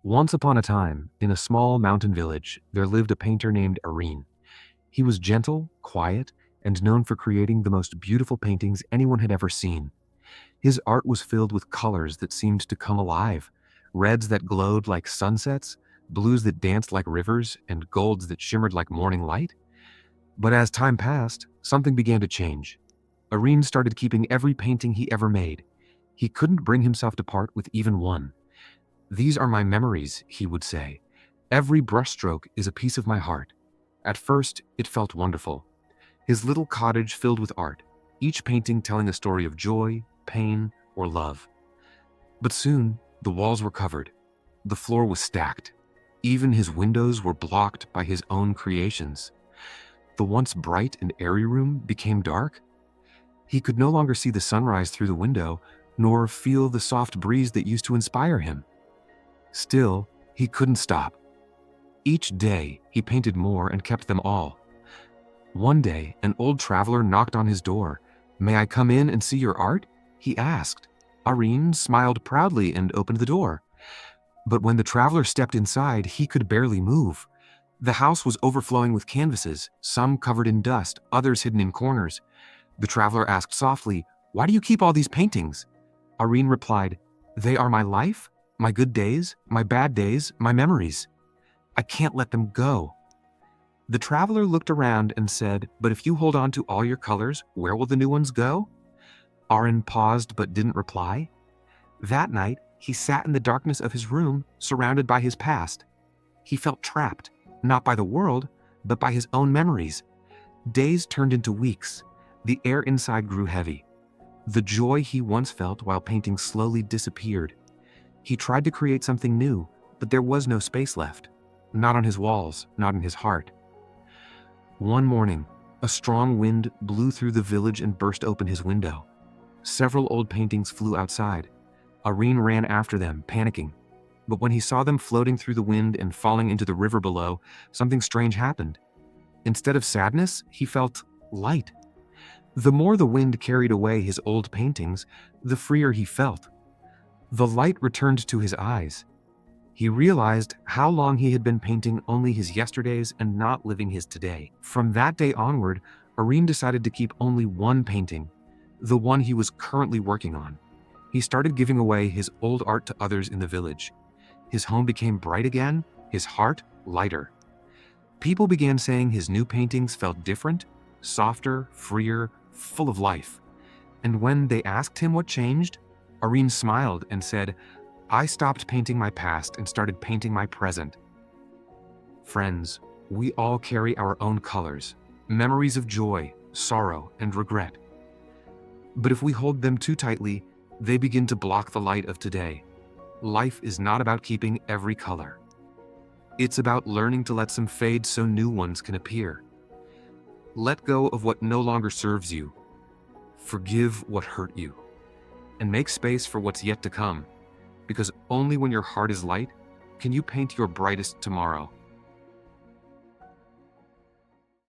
Once upon a time, in a small mountain village, there lived a painter named Arin. He was gentle, quiet, and known for creating the most beautiful paintings anyone had ever seen. His art was filled with colors that seemed to come alive, reds that glowed like sunsets, blues that danced like rivers, and golds that shimmered like morning light. But as time passed, something began to change. Arin started keeping every painting he ever made. He couldn't bring himself to part with even one. "These are my memories," he would say. "Every brushstroke is a piece of my heart." At first, it felt wonderful. His little cottage filled with art, each painting telling a story of joy, pain, or love. But soon, the walls were covered. The floor was stacked. Even his windows were blocked by his own creations. The once bright and airy room became dark. He could no longer see the sunrise through the window, nor feel the soft breeze that used to inspire him. Still, he couldn't stop. Each day, he painted more and kept them all. One day, an old traveler knocked on his door. "May I come in and see your art?" he asked. Arin smiled proudly and opened the door. But when the traveler stepped inside, he could barely move. The house was overflowing with canvases, some covered in dust, others hidden in corners. The traveler asked softly, "Why do you keep all these paintings?" Arin replied, "They are my life, my good days, my bad days, my memories. I can't let them go." The traveler looked around and said, "But if you hold on to all your colors, where will the new ones go?" Arin paused but didn't reply. That night, he sat in the darkness of his room, surrounded by his past. He felt trapped, not by the world, but by his own memories. Days turned into weeks. The air inside grew heavy. The joy he once felt while painting slowly disappeared. He tried to create something new, but there was no space left. Not on his walls, not in his heart. One morning, a strong wind blew through the village and burst open his window. Several old paintings flew outside. Arin ran after them, panicking. But when he saw them floating through the wind and falling into the river below, something strange happened. Instead of sadness, he felt light. The more the wind carried away his old paintings, the freer he felt. The light returned to his eyes. He realized how long he had been painting only his yesterdays and not living his today. From that day onward, Arin decided to keep only one painting, the one he was currently working on. He started giving away his old art to others in the village. His home became bright again, his heart lighter. People began saying his new paintings felt different, softer, freer, full of life. And when they asked him what changed, Arin smiled and said, "I stopped painting my past and started painting my present." Friends, we all carry our own colors, memories of joy, sorrow, and regret. But if we hold them too tightly, they begin to block the light of today. Life is not about keeping every color. It's about learning to let some fade so new ones can appear. Let go of what no longer serves you. Forgive what hurt you. And make space for what's yet to come. Because only when your heart is light can you paint your brightest tomorrow.